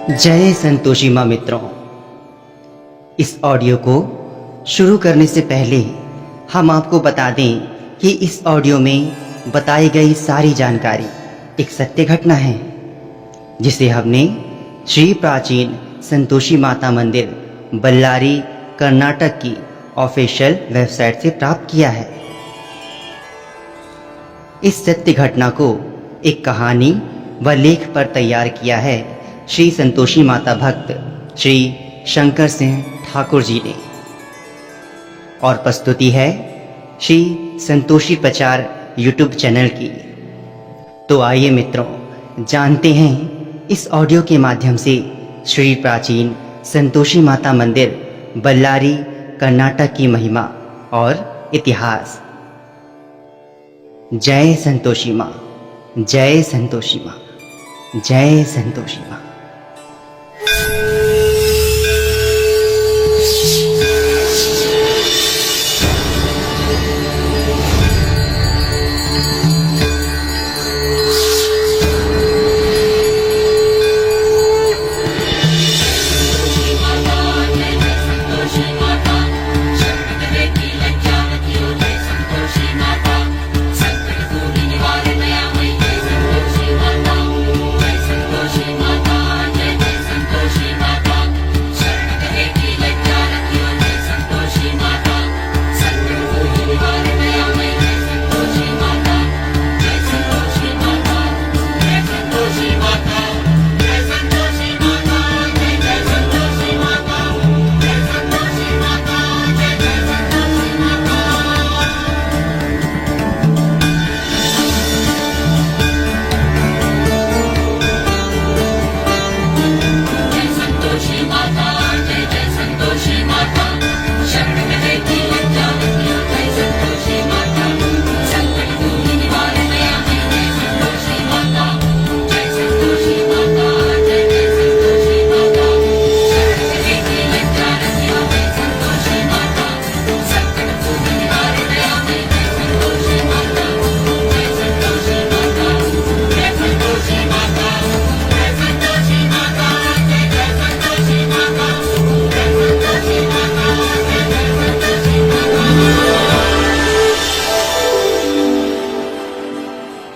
जय संतोषी माँ मित्रों, इस ऑडियो को शुरू करने से पहले हम आपको बता दें कि इस ऑडियो में बताई गई सारी जानकारी एक सत्य घटना है जिसे हमने श्री प्राचीन संतोषी माता मंदिर बल्लारी कर्नाटक की ऑफिशियल वेबसाइट से प्राप्त किया है। इस सत्य घटना को एक कहानी व लेख पर तैयार किया है श्री संतोषी माता भक्त श्री शंकर सिंह ठाकुर जी ने, और प्रस्तुति है श्री संतोषी प्रचार यूट्यूब चैनल की। तो आइए मित्रों, जानते हैं इस ऑडियो के माध्यम से श्री प्राचीन संतोषी माता मंदिर बल्लारी कर्नाटक की महिमा और इतिहास। जय संतोषी माँ, जय संतोषी माँ, जय संतोषी माँ।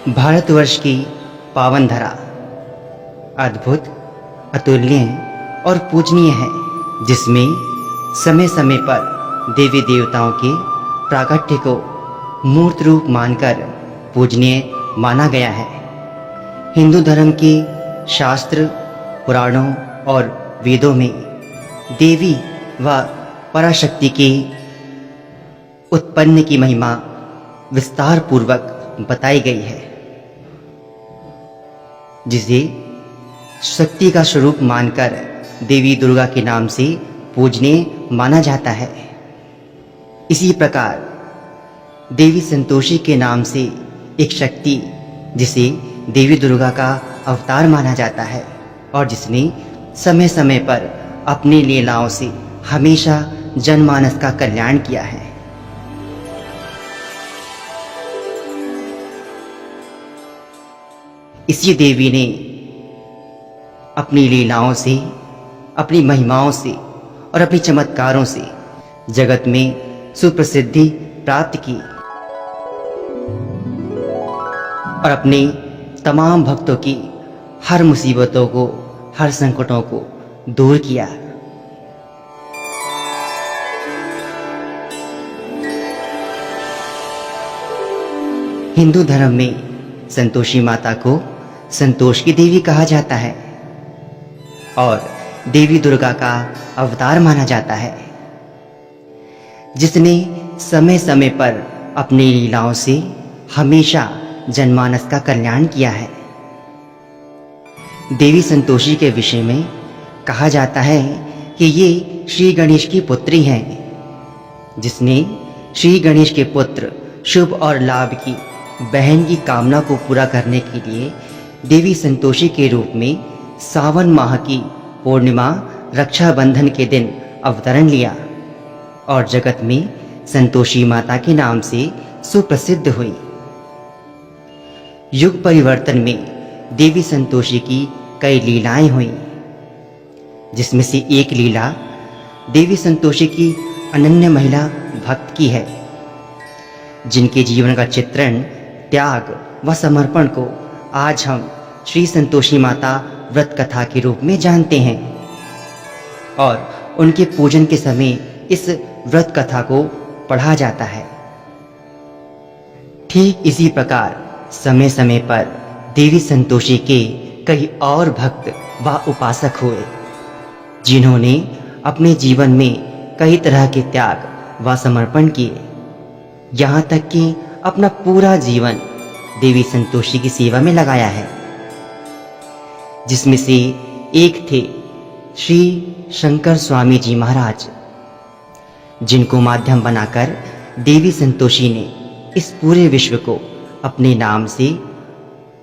भारतवर्ष की पावन धरा अद्भुत, अतुलनीय और पूजनीय है, जिसमें समय समय पर देवी देवताओं के प्राकट्य को मूर्त रूप मानकर पूजनीय माना गया है। हिंदू धर्म के शास्त्र, पुराणों और वेदों में देवी व पराशक्ति के उत्पन्न की महिमा विस्तार पूर्वक बताई गई है, जिसे शक्ति का स्वरूप मानकर देवी दुर्गा के नाम से पूजनीय माना जाता है। इसी प्रकार देवी संतोषी के नाम से एक शक्ति जिसे देवी दुर्गा का अवतार माना जाता है और जिसने समय समय पर अपनी लीलाओं से हमेशा जनमानस का कल्याण किया है। इसी देवी ने अपनी लीलाओं से, अपनी महिमाओं से और अपनी चमत्कारों से जगत में सुप्रसिद्धि प्राप्त की और अपने तमाम भक्तों की हर मुसीबतों को, हर संकटों को दूर किया। हिंदू धर्म में संतोषी माता को संतोष की देवी कहा जाता है और देवी दुर्गा का अवतार माना जाता है, जिसने समय समय पर अपनी लीलाओं से हमेशा जनमानस का कल्याण किया है। देवी संतोषी के विषय में कहा जाता है कि ये श्री गणेश की पुत्री हैं, जिसने श्री गणेश के पुत्र शुभ और लाभ की बहन की कामना को पूरा करने के लिए देवी संतोषी के रूप में सावन माह की पूर्णिमा रक्षाबंधन के दिन अवतरण लिया और जगत में संतोषी माता के नाम से सुप्रसिद्ध हुई। युग परिवर्तन में देवी संतोषी की कई लीलाएं हुई जिसमें से एक लीला देवी संतोषी की अनन्य महिला भक्त की है, जिनके जीवन का चित्रण त्याग व समर्पण को आज हम श्री संतोषी माता व्रत कथा के रूप में जानते हैं और उनके पूजन के समय इस व्रत कथा को पढ़ा जाता है। ठीक इसी प्रकार समय समय पर देवी संतोषी के कई और भक्त व उपासक हुए, जिन्होंने अपने जीवन में कई तरह के त्याग व समर्पण किए, यहाँ तक कि अपना पूरा जीवन देवी संतोषी की सेवा में लगाया है। जिसमें से एक थे श्री शंकर स्वामी जी महाराज, जिनको माध्यम बनाकर देवी संतोषी ने इस पूरे विश्व को अपने नाम से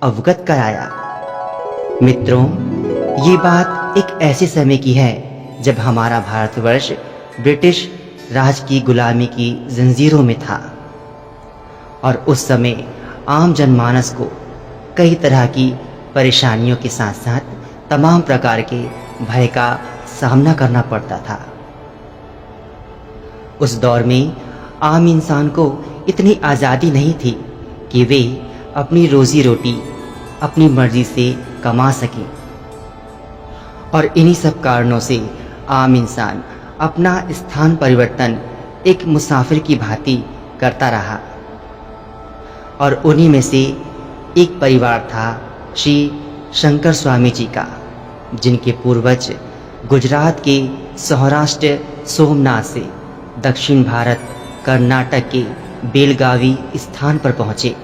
अवगत कराया। मित्रों, ये बात एक ऐसे समय की है जब हमारा भारतवर्ष ब्रिटिश राज की गुलामी की जंजीरों में था और उस समय आम जनमानस को कई तरह की परेशानियों के साथ साथ तमाम प्रकार के भय का सामना करना पड़ता था। उस दौर में आम इंसान को इतनी आज़ादी नहीं थी कि वे अपनी रोजी रोटी अपनी मर्जी से कमा सकें और इन्हीं सब कारणों से आम इंसान अपना स्थान परिवर्तन एक मुसाफिर की भांति करता रहा। और उन्हीं में से एक परिवार था श्री शंकर स्वामी जी का, जिनके पूर्वज गुजरात के सौराष्ट्र सोमनाथ से दक्षिण भारत कर्नाटक के बेलगावी स्थान पर पहुंचे।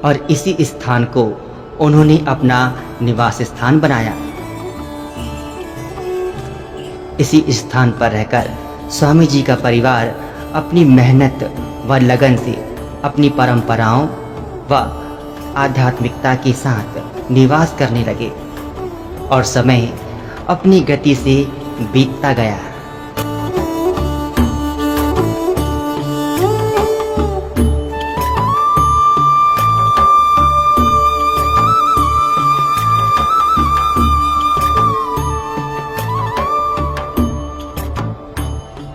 और इसी स्थान को उन्होंने अपना निवास स्थान बनाया। इसी स्थान पर रहकर स्वामी जी का परिवार अपनी मेहनत व लगन से अपनी परंपराओं व आध्यात्मिकता के साथ निवास करने लगे और समय अपनी गति से बीतता गया।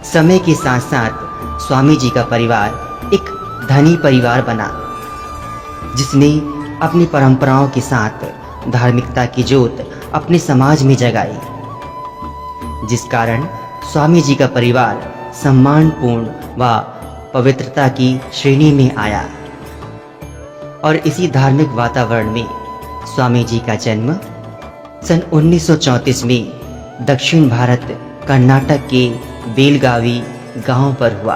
समय के साथ साथ स्वामी जी का परिवार एक धनी परिवार बना, जिसने अपनी परंपराओं के साथ धार्मिकता की ज्योत अपने समाज में जगाई, जिस कारण स्वामी जी का परिवार सम्मानपूर्ण व पवित्रता की श्रेणी में आया। और इसी धार्मिक वातावरण में स्वामी जी का जन्म सन 1934 में दक्षिण भारत कर्नाटक के बेलगावी गांव पर हुआ।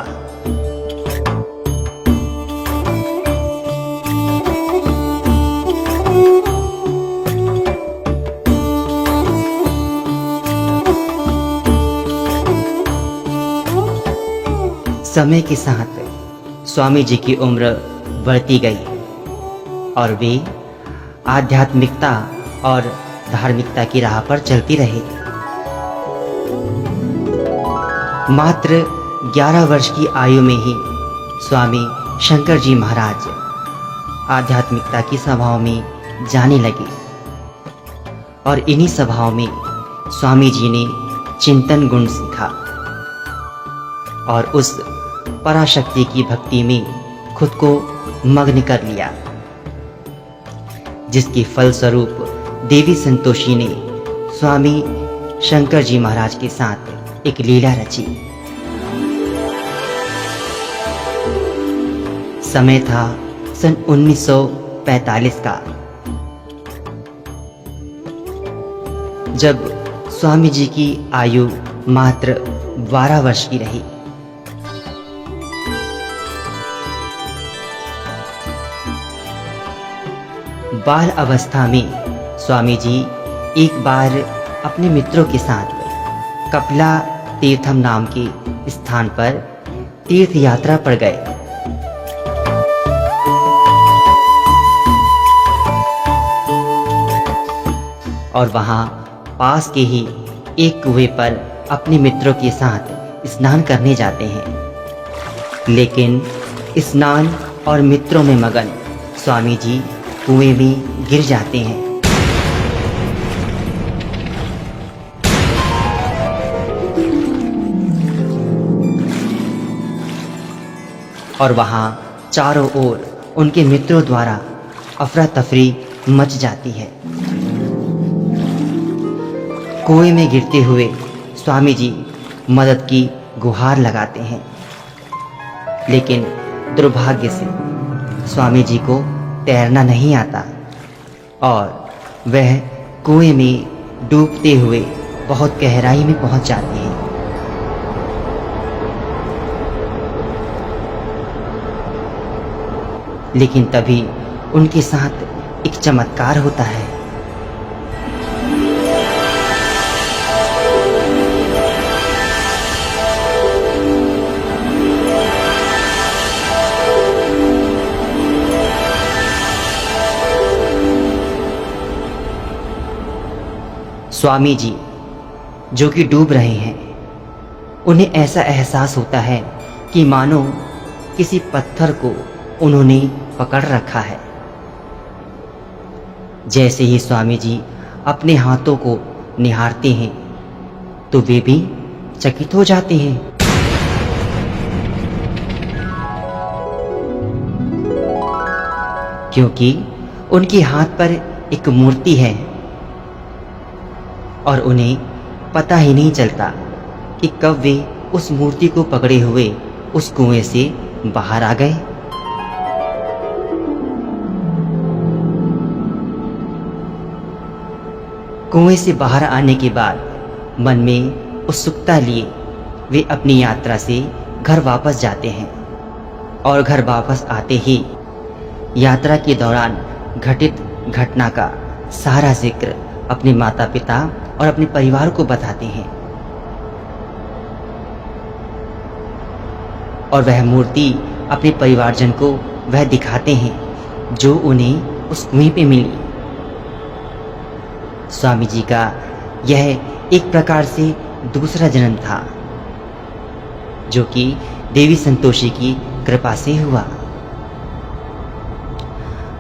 समय के साथ स्वामी जी की उम्र बढ़ती गई और वे आध्यात्मिकता और धार्मिकता की राह पर चलती रहे। मात्र 11 वर्ष की आयु में ही स्वामी शंकर जी महाराज आध्यात्मिकता की सभाओं में जाने लगे और इन्हीं सभाओं में स्वामी जी ने चिंतन गुण सीखा और उस पराशक्ति की भक्ति में खुद को मग्न कर लिया, जिसके फलस्वरूप देवी संतोषी ने स्वामी शंकर जी महाराज के साथ एक लीला रची। समय था सन 1945 का, जब स्वामी जी की आयु मात्र 12 वर्ष की रही। बाल अवस्था में स्वामी जी एक बार अपने मित्रों के साथ कपिला तीर्थम नाम के स्थान पर तीर्थ यात्रा पर गए। और वहां पास के ही एक कुएं पर अपने मित्रों के साथ स्नान करने जाते हैं। लेकिन स्नान और मित्रों में मगन स्वामी जी कुएं में गिर जाते हैं। और वहां चारों ओर उनके मित्रों द्वारा अफरा तफरी मच जाती है। कुएं में गिरते हुए स्वामी जी मदद की गुहार लगाते हैं, लेकिन दुर्भाग्य से स्वामी जी को तैरना नहीं आता और वह कुएं में डूबते हुए बहुत गहराई में पहुंच जाते हैं। लेकिन तभी उनके साथ एक चमत्कार होता है। स्वामी जी जो कि डूब रहे हैं, उन्हें ऐसा एहसास होता है कि मानो किसी पत्थर को उन्होंने पकड़ रखा है। जैसे ही स्वामी जी अपने हाथों को निहारते हैं तो वे भी चकित हो जाते हैं। क्योंकि उनके हाथ पर एक मूर्ति है और उन्हें पता ही नहीं चलता कि कब वे उस मूर्ति को पकड़े हुए उस कुएं से बाहर आ गए। कुएं से बाहर आने के बाद मन में उत्सुकता लिए वे अपनी यात्रा से घर वापस जाते हैं। और घर वापस आते ही यात्रा के दौरान घटित घटना का सारा जिक्र अपने माता पिता और अपने परिवार को बताते हैं। और वह मूर्ति अपने परिवारजन को वह दिखाते हैं जो उन्हें उस कुएं पे मिली। स्वामी जी का यह एक प्रकार से दूसरा जन्म था, जो कि देवी संतोषी की कृपा से हुआ।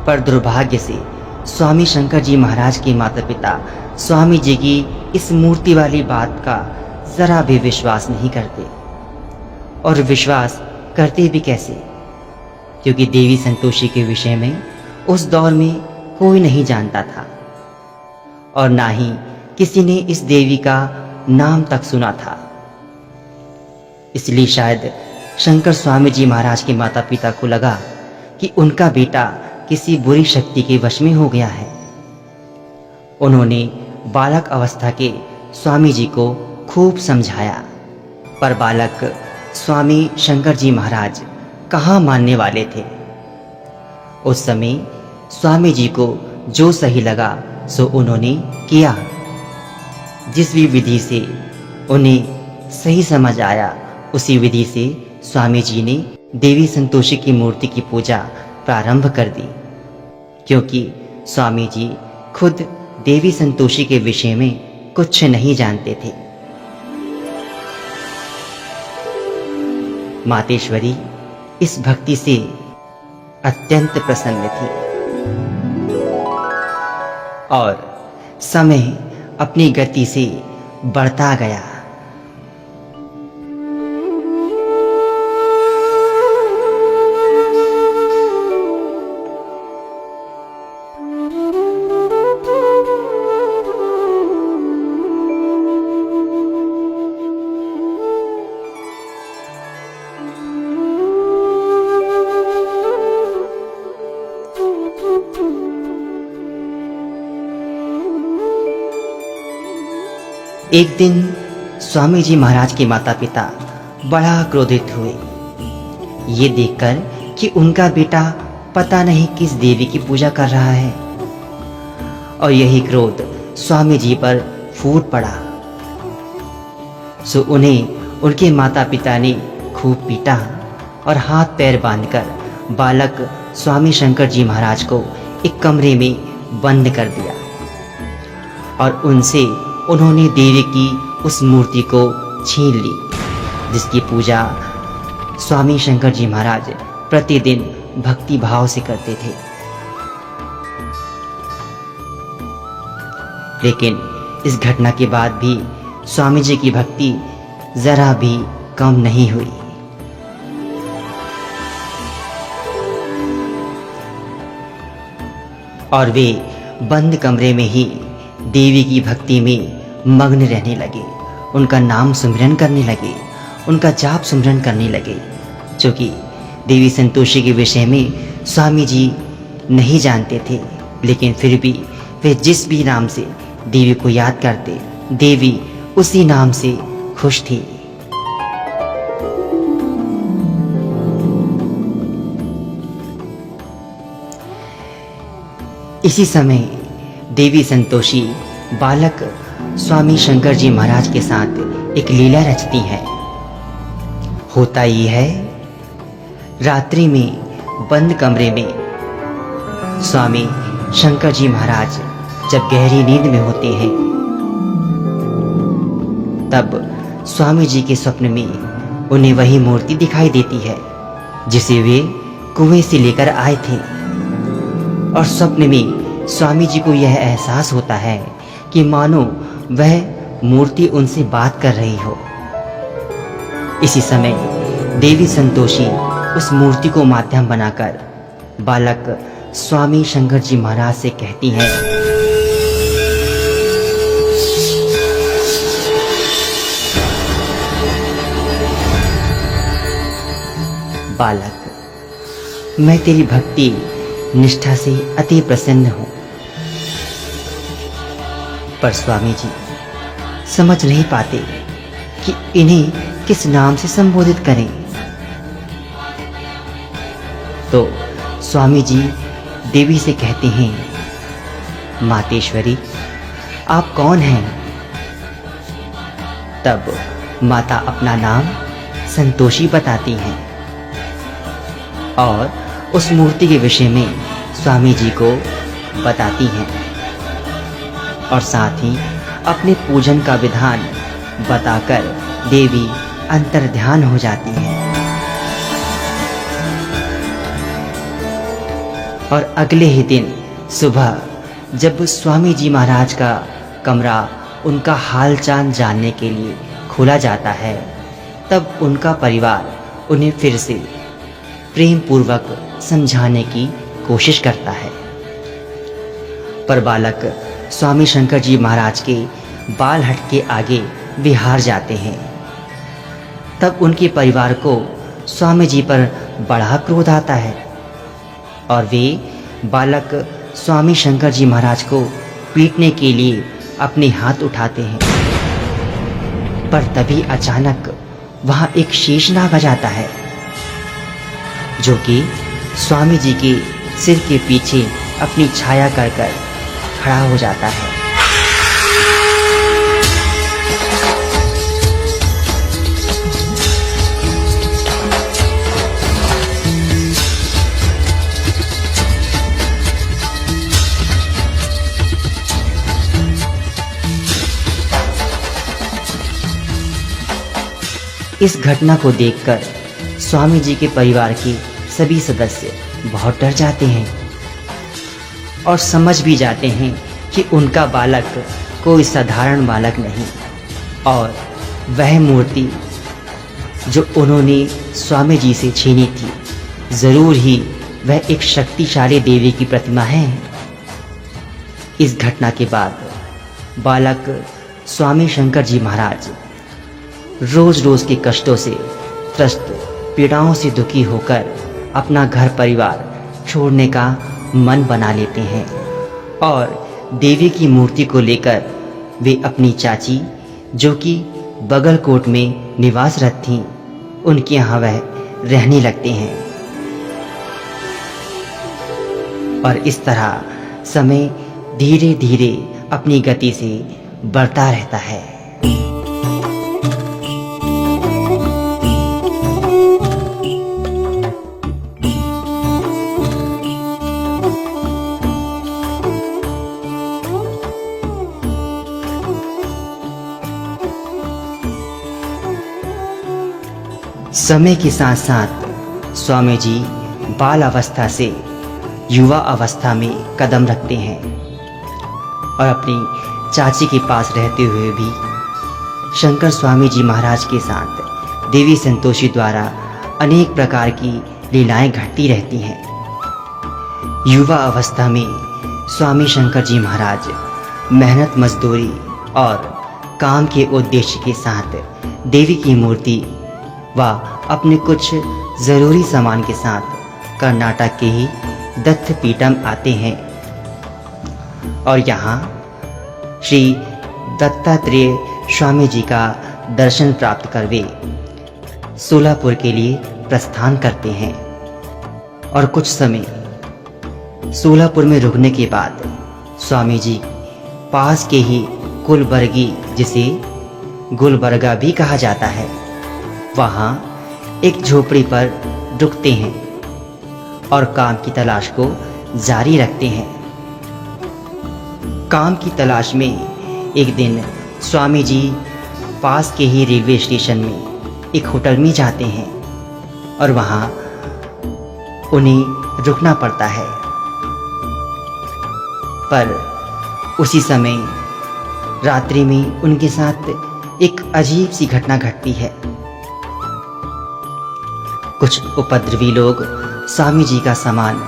पर दुर्भाग्य से स्वामी शंकर जी महाराज के माता पिता स्वामी जी की इस मूर्ति वाली बात का जरा भी विश्वास नहीं करते। और विश्वास करते भी कैसे, क्योंकि देवी संतोषी के विषय में उस दौर में कोई नहीं जानता था और ना ही किसी ने इस देवी का नाम तक सुना था। इसलिए शायद शंकर स्वामी जी महाराज के माता पिता को लगा कि उनका बेटा किसी बुरी शक्ति के वश में हो गया है। उन्होंने बालक अवस्था के स्वामी जी को खूब समझाया, पर बालक स्वामी शंकर जी महाराज कहाँ मानने वाले थे। उस समय स्वामी जी को जो सही लगा सो उन्होंने किया। जिस भी विधि से उन्हें सही समझ आया उसी विधि से स्वामी जी ने देवी संतोषी की मूर्ति की पूजा प्रारंभ कर दी, क्योंकि स्वामी जी खुद देवी संतोषी के विषय में कुछ नहीं जानते थे। मातेश्वरी इस भक्ति से अत्यंत प्रसन्न थी और समय अपनी गति से बढ़ता गया। एक दिन स्वामी जी महाराज के माता पिता बड़ा क्रोधित हुए, ये देखकर कि उनका बेटा पता नहीं किस देवी की पूजा कर रहा है, और यही क्रोध स्वामी जी पर फूट पड़ा। सो उन्हें उनके माता पिता ने खूब पीटा और हाथ पैर बांधकर बालक स्वामी शंकर जी महाराज को एक कमरे में बंद कर दिया और उनसे उन्होंने देवी की उस मूर्ति को छीन ली जिसकी पूजा स्वामी शंकर जी महाराज प्रतिदिन भक्ति भाव से करते थे। लेकिन इस घटना के बाद भी स्वामी जी की भक्ति जरा भी कम नहीं हुई। और वे बंद कमरे में ही देवी की भक्ति में मग्न रहने लगे, उनका नाम सुमिरन करने लगे, उनका जाप सुमिरन करने लगे, जो कि देवी संतोषी के विषय में स्वामी जी नहीं जानते थे। लेकिन फिर भी वे जिस भी नाम से देवी को याद करते, देवी उसी नाम से खुश थी। इसी समय देवी संतोषी बालक स्वामी शंकर जी महाराज के साथ एक लीला रचती है। होता ये है, रात्रि में बंद कमरे में स्वामी शंकर जी महाराज जब गहरी नींद में होते हैं, तब स्वामी जी के स्वप्न में उन्हें वही मूर्ति दिखाई देती है जिसे वे कुएं से लेकर आए थे। और स्वप्न में स्वामी जी को यह एहसास होता है कि मानो वह मूर्ति उनसे बात कर रही हो। इसी समय देवी संतोषी उस मूर्ति को माध्यम बनाकर बालक स्वामी शंकर जी महाराज से कहती हैं, बालक, मैं तेरी भक्ति निष्ठा से अति प्रसन्न हूं, पर स्वामी जी समझ नहीं पाते कि इन्हें किस नाम से संबोधित करें। तो स्वामी जी देवी से कहते हैं, मातेश्वरी, आप कौन हैं? तब माता अपना नाम संतोषी बताती हैं और उस मूर्ति के विषय में स्वामी जी को बताती हैं और साथ ही अपने पूजन का विधान बताकर देवी अंतर्ध्यान हो जाती हैं। और अगले ही दिन सुबह जब स्वामी जी महाराज का कमरा उनका हालचाल जानने के लिए खोला जाता है, तब उनका परिवार उन्हें फिर से प्रेम पूर्वक समझाने की कोशिश करता है। पर बालक स्वामी शंकर जी महाराज के बाल हट के आगे वे हार जाते हैं। तब उनके परिवार को स्वामी जी पर बड़ा क्रोध आता है और वे बालक स्वामी शंकर जी महाराज को पीटने के लिए अपने हाथ उठाते हैं। पर तभी अचानक वहां एक शेषनाग आ जाता है, जो कि स्वामी जी के सिर के पीछे अपनी छाया कर खड़ा हो जाता है। इस घटना को देखकर स्वामी जी के परिवार के सभी सदस्य बहुत डर जाते हैं और समझ भी जाते हैं कि उनका बालक कोई साधारण बालक नहीं और वह मूर्ति जो उन्होंने स्वामी जी से छीनी थी, जरूर ही वह एक शक्तिशाली देवी की प्रतिमा है। इस घटना के बाद बालक स्वामी शंकर जी महाराज रोज रोज के कष्टों से त्रस्त, पीड़ाओं से दुखी होकर अपना घर परिवार छोड़ने का मन बना लेते हैं और देवी की मूर्ति को लेकर वे अपनी चाची, जो कि बगलकोट में निवासरत थीं, उनके यहाँ वह रहने लगते हैं। और इस तरह समय धीरे धीरे अपनी गति से बढ़ता रहता है। समय के साथ साथ स्वामी जी बाल अवस्था से युवा अवस्था में कदम रखते हैं और अपनी चाची के पास रहते हुए भी शंकर स्वामी जी महाराज के साथ देवी संतोषी द्वारा अनेक प्रकार की लीलाएं घटती रहती हैं। युवा अवस्था में स्वामी शंकर जी महाराज मेहनत मजदूरी और काम के उद्देश्य के साथ देवी की मूर्ति व अपने कुछ ज़रूरी सामान के साथ कर्नाटक के ही दत्तपीठम आते हैं और यहाँ श्री दत्तात्रेय स्वामी जी का दर्शन प्राप्त कर वे सोलापुर के लिए प्रस्थान करते हैं और कुछ समय सोलापुर में रुकने के बाद स्वामी जी पास के ही गुलबर्गी, जिसे गुलबर्गा भी कहा जाता है, वहाँ एक झोपड़ी पर रुकते हैं और काम की तलाश को जारी रखते हैं। काम की तलाश में एक दिन स्वामी जी पास के ही रेलवे स्टेशन में एक होटल में जाते हैं और वहाँ उन्हें रुकना पड़ता है। पर उसी समय रात्रि में उनके साथ एक अजीब सी घटना घटती है। कुछ उपद्रवी लोग स्वामी जी का सामान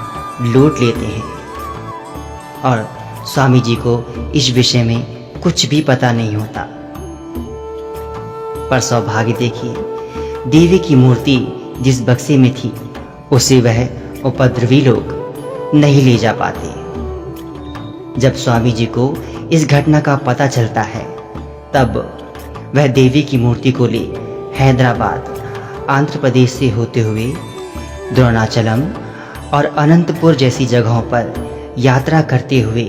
लूट लेते हैं और स्वामी जी को इस विषय में कुछ भी पता नहीं होता। पर सौभाग्य देखिए, देवी की मूर्ति जिस बक्से में थी उसे वह उपद्रवी लोग नहीं ले जा पाते। जब स्वामी जी को इस घटना का पता चलता है तब वह देवी की मूर्ति को ले हैदराबाद, आंध्र प्रदेश से होते हुए द्रोणाचलम और अनंतपुर जैसी जगहों पर यात्रा करते हुए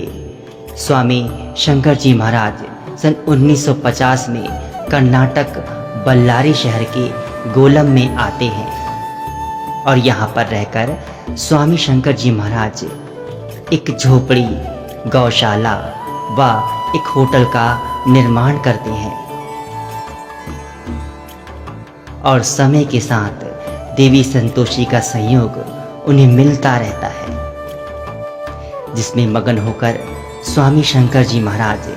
स्वामी शंकर जी महाराज सन 1950 में कर्नाटक बल्लारी शहर के गोलम में आते हैं और यहाँ पर रहकर स्वामी शंकर जी महाराज एक झोपड़ी, गौशाला व एक होटल का निर्माण करते हैं और समय के साथ देवी संतोषी का संयोग उन्हें मिलता रहता है, जिसमें मगन होकर स्वामी शंकर जी महाराज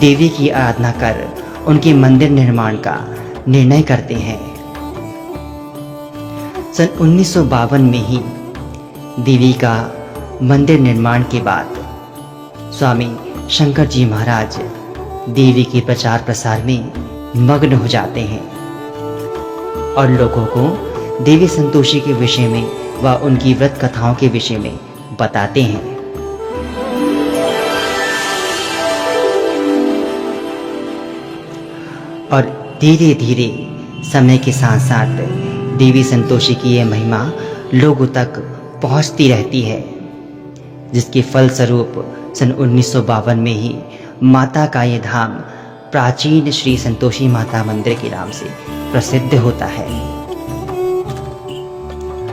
देवी की आराधना कर उनके मंदिर निर्माण का निर्णय करते हैं। सन 1952 में ही देवी का मंदिर निर्माण के बाद स्वामी शंकर जी महाराज देवी के प्रचार प्रसार में मग्न हो जाते हैं और लोगों को देवी संतोषी के विषय में व उनकी व्रत कथाओं के विषय में बताते हैं। और धीरे धीरे समय के साथ साथ देवी संतोषी की यह महिमा लोगों तक पहुंचती रहती है, जिसके फलस्वरूप सन 1952 में ही माता का ये धाम प्राचीन श्री संतोषी माता मंदिर के नाम से प्रसिद्ध होता है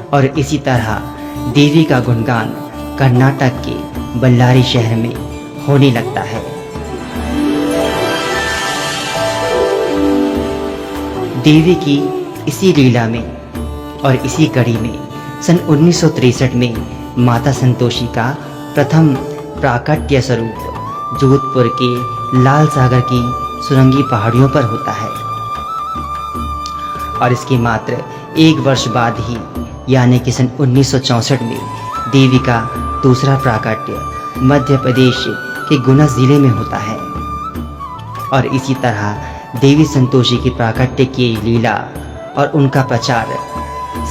और इसी तरह देवी का गुणगान कर्नाटक के बल्लारी शहर में होने लगता है। देवी की इसी लीला में और इसी कड़ी में सन 1963 में माता संतोषी का प्रथम प्राकट्य स्वरूप जोधपुर के लाल सागर की सुरंगी पहाड़ियों पर होता है और इसके मात्र एक वर्ष बाद ही यानी कि सन 1964 में देवी का दूसरा प्राकट्य मध्य प्रदेश के गुना जिले में होता है और इसी तरह देवी संतोषी की प्राकट्य की लीला और उनका प्रचार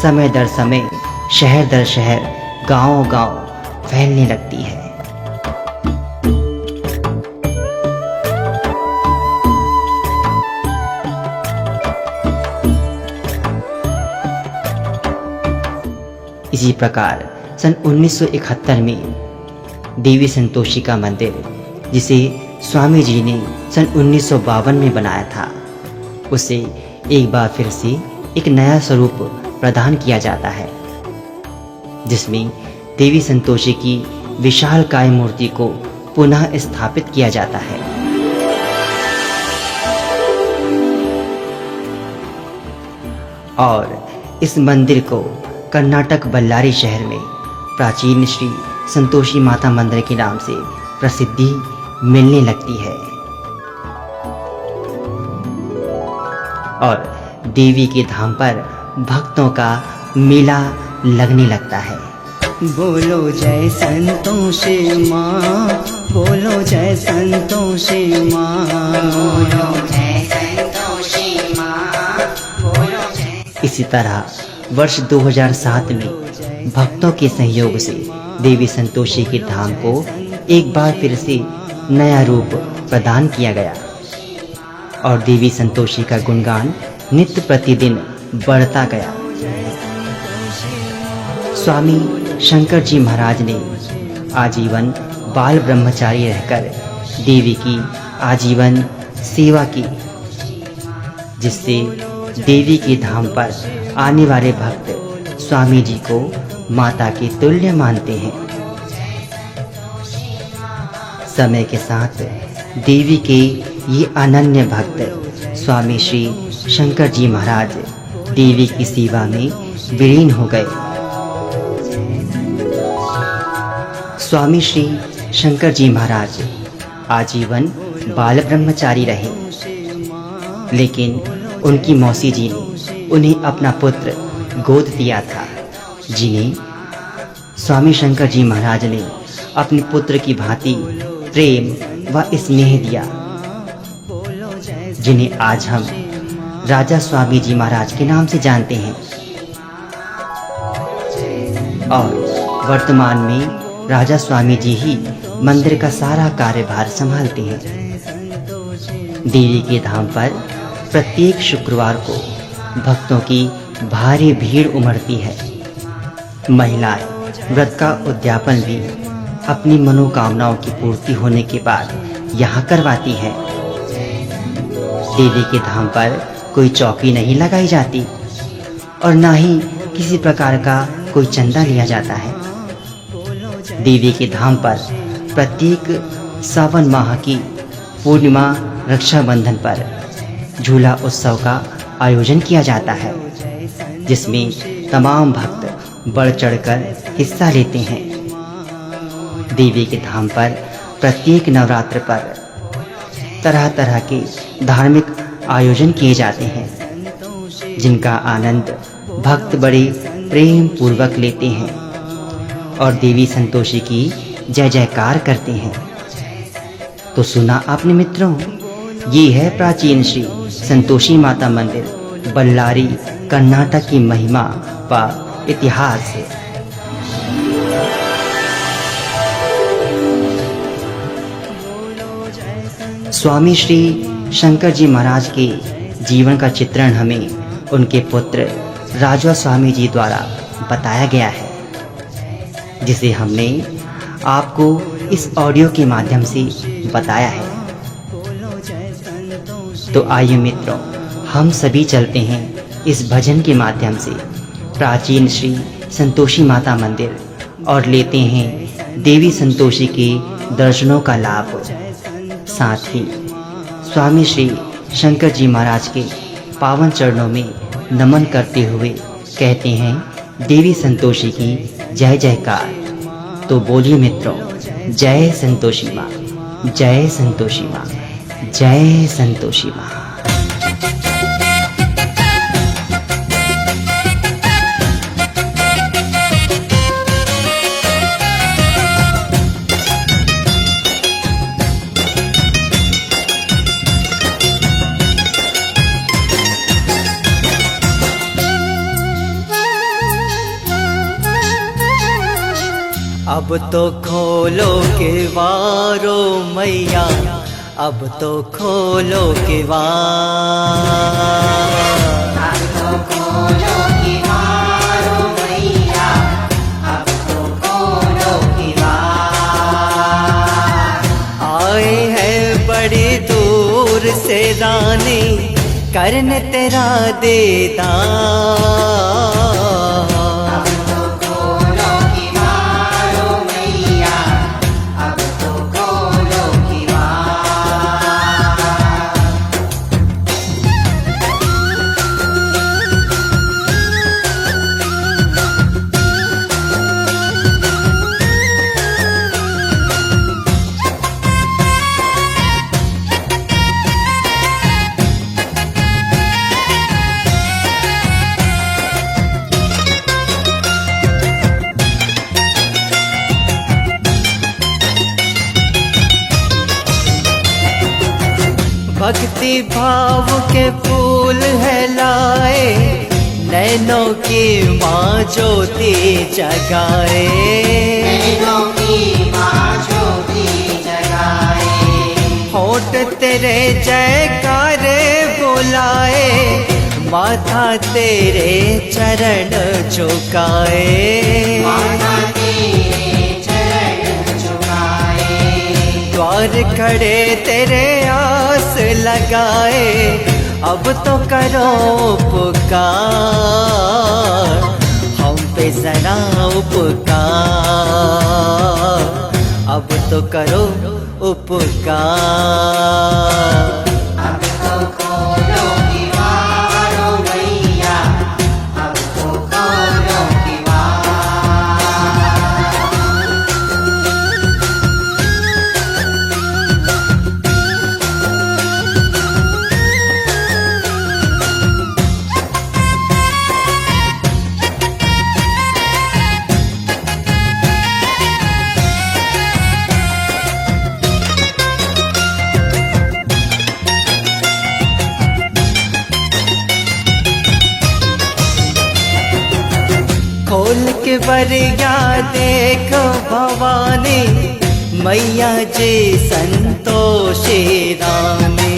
समय दर समय, शहर दर शहर, गांव-गांव फैलने लगती है। इसी प्रकार सन 1971 में देवी संतोषी का मंदिर, जिसे स्वामी जी ने सन 1952 में बनाया था, उसे एक बार फिर से एक नया स्वरूप प्रदान किया जाता है, जिसमें देवी संतोषी की विशालकाय मूर्ति को पुनः स्थापित किया जाता है। और इस मंदिर को कर्नाटक बल्लारी शहर में प्राचीन श्री संतोषी माता मंदिर के नाम से प्रसिद्धि मिलने लगती है और देवी के धाम पर भक्तों का मेला लगने लगता है। बोलो जय संतोषी माँ, बोलो जय संतोषी माँ, बोलो जय संतोषी माँ, बोलो जय। इसी तरह वर्ष 2007 में भक्तों के सहयोग से देवी संतोषी के धाम को एक बार फिर से नया रूप प्रदान किया गया और देवी संतोषी का गुणगान नित्य प्रतिदिन बढ़ता गया। स्वामी शंकर जी महाराज ने आजीवन बाल ब्रह्मचारी रहकर देवी की आजीवन सेवा की, जिससे देवी के धाम पर आने वाले भक्त स्वामी जी को माता के तुल्य मानते हैं। समय के साथ देवी के ये अनन्य भक्त स्वामी श्री शंकर जी महाराज देवी की सेवा में विलीन हो गए। स्वामी श्री शंकर जी महाराज आजीवन बाल ब्रह्मचारी रहे, लेकिन उनकी मौसी जी ने उन्हें अपना पुत्र गोद दिया था, जिन्हें स्वामी शंकर जी महाराज ने अपने पुत्र की भांति प्रेम व स्नेह दिया, जिन्हें आज हम राजा स्वामी जी महाराज के नाम से जानते हैं। और वर्तमान में राजा स्वामी जी ही मंदिर का सारा कार्यभार संभालते हैं। देवी के धाम पर प्रत्येक शुक्रवार को भक्तों की भारी भीड़ उमड़ती है। महिलाएं व्रत का उद्यापन भी अपनी मनोकामनाओं की पूर्ति होने के बाद यहाँ करवाती है। देवी के धाम पर कोई चौकी नहीं लगाई जाती और ना ही किसी प्रकार का कोई चंदा लिया जाता है। देवी के धाम पर प्रत्येक सावन माह की पूर्णिमा रक्षाबंधन पर झूला उत्सव का आयोजन किया जाता है, जिसमें तमाम भक्त बढ़ चढ़कर हिस्सा लेते हैं। देवी के धाम पर प्रत्येक नवरात्र पर तरह तरह के धार्मिक आयोजन किए जाते हैं, जिनका आनंद भक्त बड़े प्रेम पूर्वक लेते हैं और देवी संतोषी की जय जयकार करते हैं। तो सुना आपने मित्रों, ये है प्राचीन श्री संतोषी माता मंदिर बल्लारी कर्नाटक की महिमा व इतिहास। स्वामी श्री शंकर जी महाराज के जीवन का चित्रण हमें उनके पुत्र राजा स्वामी जी द्वारा बताया गया है, जिसे हमने आपको इस ऑडियो के माध्यम से बताया है। तो आइए मित्रों, हम सभी चलते हैं इस भजन के माध्यम से प्राचीन श्री संतोषी माता मंदिर और लेते हैं देवी संतोषी के दर्शनों का लाभ। साथ ही स्वामी श्री शंकर जी महाराज के पावन चरणों में नमन करते हुए कहते हैं देवी संतोषी की जय जयकार। तो बोलिए मित्रों, जय संतोषी माँ, जय संतोषी माँ, जय संतोषी माँ। अब तो खोलो केवारो मैया, अब तो खोलो केवार, अब तो खोलो केवारो मैया, अब तो खोलो केवार। आए हैं बड़ी दूर से रानी करने तेरा दीदार, भक्ति भाव के फूल है लाए, नैनों की माँ ज्योति जगाए, नैनों की माँ ज्योति जगाए। होठ तेरे जयकारे बुलाए, माथा तेरे चरण झुकाए, माथा तेरे चरण झुकाए। द्वार खड़े तेरे आस लगाए, अब तो करो उपकार, हम पे जरा उपकार, अब तो करो उपकार। अब तो खोलो किवाड़ो मैया, अब तो खोलो किवाड़। खोल के बरिया देखो भवानी, मैया जी संतोषी रानी,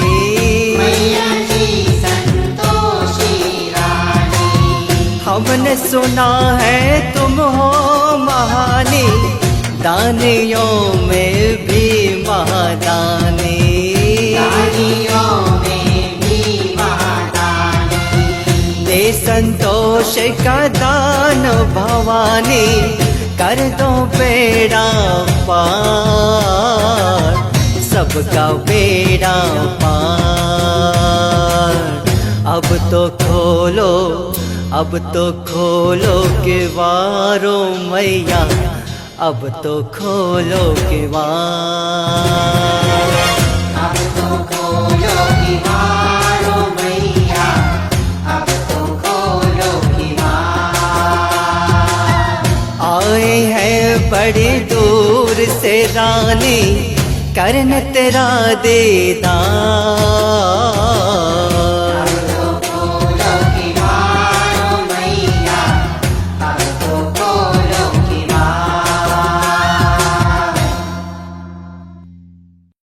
मैया जी संतोषी रानी। हमने सुना है तुम हो महानी, दानियों में भी महादानी, दानियों में भी महादानी। दे संतोष का दान भवानी, कर दो बेड़ा पार, सबका बेड़ा पार। अब तो खोलो, अब तो खोलो किवाड़ो मैया, अब तो खोलो किवाड़। अब तो खोलो किवाड़ो मैया, अब तो खोलो किवाड़। आए हैं बड़ी दूर से रानी, करन तेरा दीदार,